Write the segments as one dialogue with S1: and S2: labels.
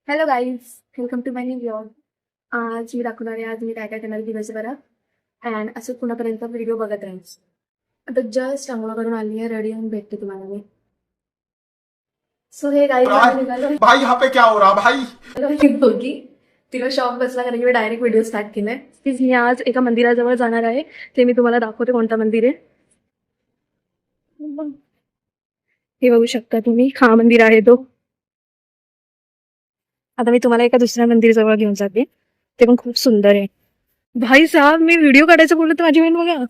S1: Hello guys, welcome to my new vlog. आज मी दाखवणार आहे आज मी काय काय करणार दिवसभरात. अँड असं पुन्हापर्यंत व्हिडिओ बघत राहायचं. आता जस्ट अंघोळ करून आली आहे, रेडी होऊन भेटते तुम्हाला मी. सो हे गाईज निघालो
S2: भाई यहाँ पे क्या हो रहा भाई.
S1: दोघी तिला शॉक बसला कारण की मी डायरेक्ट व्हिडिओ स्टार्ट केलाय. प्लीज मी आज एका मंदिराजवळ जाणार आहे, ते मी तुम्हाला दाखवते कोणतं मंदिर आहे. हे बघू शकता तुम्ही, हा मंदिर आहे तो. आता मी तुम्हाला एका दुसऱ्या मंदिर जवळ घेऊन जाते, ते पण खूप सुंदर आहे. भाई साहब, मी व्हिडिओ काढायचं बोललो तर माझी बहीण बघा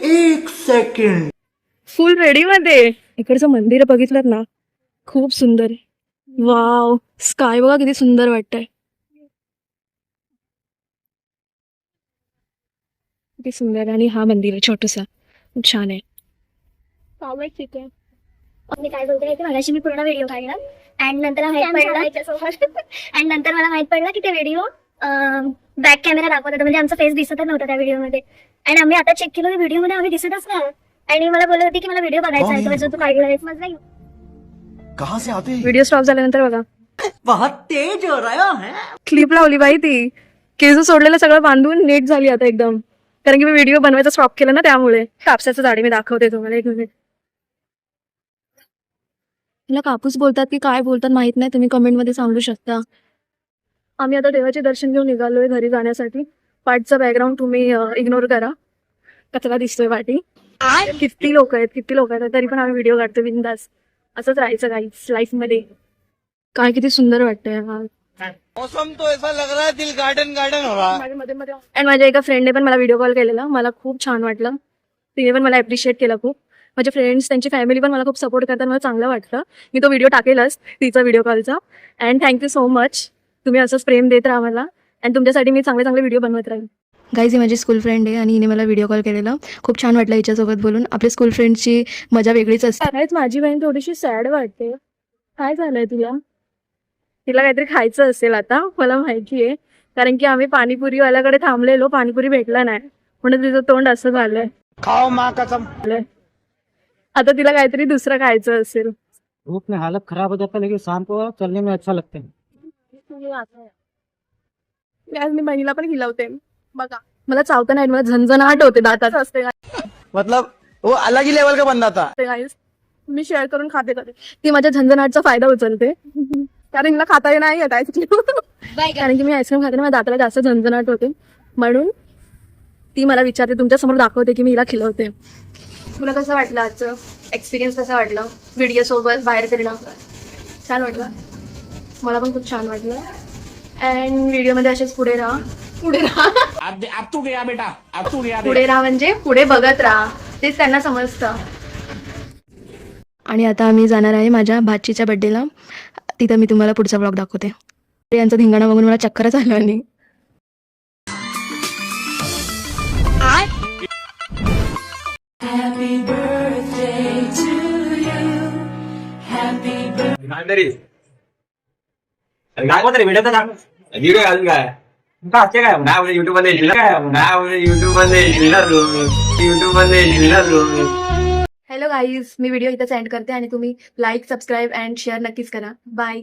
S2: एक सेकंड
S1: फुल रेडी मध्ये. इकडचं मंदिर बघितलं ना, खूप सुंदर आहे. वाव, स्काय बघा किती सुंदर वाटतंय. किती सुंदर. आणि हा मंदिर आहे छोटूसा, खूप छान आहे.
S3: मी काय बोलते की मगाशी मी पूर्ण व्हिडिओ काढला अँड नंतर मला माहित पडलं की ते व्हिडिओ बॅक कॅमेरा दाखवत होता, म्हणजे आमचा फेस दिसतच नव्हता त्या व्हिडिओमध्ये. आणि आम्ही आता चेक केलं, व्हिडिओ मध्ये आम्ही दिसतच नाही. आणि मला बोलत होती की मला व्हिडिओ बघायचा आहे, जो तू काढला नाही.
S2: कहाँ से आते हैं?
S1: व्हिडिओ स्टॉप झाल्यानंतर बघा
S2: बहुत तेज हो रहा है.
S1: क्लिप लावली बाई ती. केस सोडलेलं सगळं बांधून नीट झाली आता एकदम, कारण की मी व्हिडिओ बनवायचा स्टॉप केला ना, त्यामुळे. कापसाचं झाड मी दाखवते तुम्हाला, एक मिनिट. तिला कापूस बोलतात की काय बोलतात माहित नाही, तुम्ही कमेंटमध्ये सांगू शकता. आम्ही आता देवाचे दर्शन घेऊन निघालोय घरी जाण्यासाठी. पाठचा बॅकग्राऊंड तुम्ही इग्नोर करा, कचरा दिसतोय पाठी. किती लोक आहेत तरी पण आम्ही व्हिडिओ काढतो बिंदास. असंच राहायचं गाईस लाईफ मध्ये. काय किती सुंदर वाटतंय.
S4: मौसम तो ऐसा लग रहा है दिल गार्डन गार्डन हो रहा है.
S1: अँड माझ्या एका फ्रेंडने पण मला व्हिडिओ कॉल केलेला, मला खूप छान वाटलं. तिने पण मला अप्रिशिएट केलं खूप. माझे फ्रेंड्स, त्यांची फॅमिली पण मला खूप सपोर्ट करतात, मला चांगलं वाटलं. मी तो व्हिडिओ टाकेलच, तिचा व्हिडिओ कॉलचा. अँड थँक्यू सो मच, तुम्ही असंच प्रेम देत राहा मला, आणि तुमच्यासाठी मी चांगले चांगले व्हिडिओ बनवत राहील. गाईज, ही माझी स्कूल फ्रेंड आहे आणि हिने मला व्हिडिओ कॉल केलेला. खूप छान वाटलं हिच्यासोबत बोलून. आपल्या स्कूल फ्रेंडची मजा वेगळीच असते. माझी बहीण थोडीशी सॅड वाटते. काय झालंय तुला? तिला काहीतरी खायचं असेल आता, मला माहिती आहे, कारण की आम्ही पाणीपुरीवाल्याकडे थांबलेलो, पाणीपुरी भेटला नाही म्हणून तिचं तोंड असं झालंय.
S4: खाओ माँ कसम.
S1: आता तिला काहीतरी दुसरं खायचं असेल.
S5: धूप में हालत खराब हो जाता है, लेकिन शाम को चलने में अच्छा लगता है.
S1: आज मी बहिणीला पण खिलवते बघा. मला चावता नाही, मला झणझणाट होते दातात असते.
S4: मतलब वो अलग ही लेवल का बंदा था.
S1: मी शेअर करून खाते कधी. ती माझ्या झणझणाटचा फायदा उचलते, कारण तिला खाता नाही येत आईस्क्रीम. कारण की मी आईस्क्रीम खाते ना, माझ्या दाताला जास्त झणझणाट होते, म्हणून ती मला विचारते, तुमच्या समोर दाखवते की मी हिला खिलवते. तुला कसं वाटलं आजचं एक्सपिरियन्स? कसं वाटलं व्हिडिओ सोबत बाहेर फिरणं? छान वाटलं. मला पण खूप छान वाटलं. अँड व्हिडिओमध्ये असेच पुढे राहा.
S4: अब तू गया बेटा, अब तू गया.
S1: पुढे राहा म्हणजे पुढे बघत राहा, तेच त्यांना समजतं. आणि आता आम्ही जाणार आहे माझ्या भाचीच्या बड्डेला. तिथं मी तुम्हाला पुढचा ब्लॉग दाखवते. यांचा धिंगाणा बघून मला चक्करच आलं. आणि
S5: काय बोलतो रे व्हिडिओ तर व्हिडिओ घालून काय काय युट्यूब मध्ये
S1: हॅलो गाईज, मी व्हिडिओ इथं सेंड करते आणि तुम्ही लाईक, सबस्क्राईब अँड शेअर नक्कीच करा. बाय.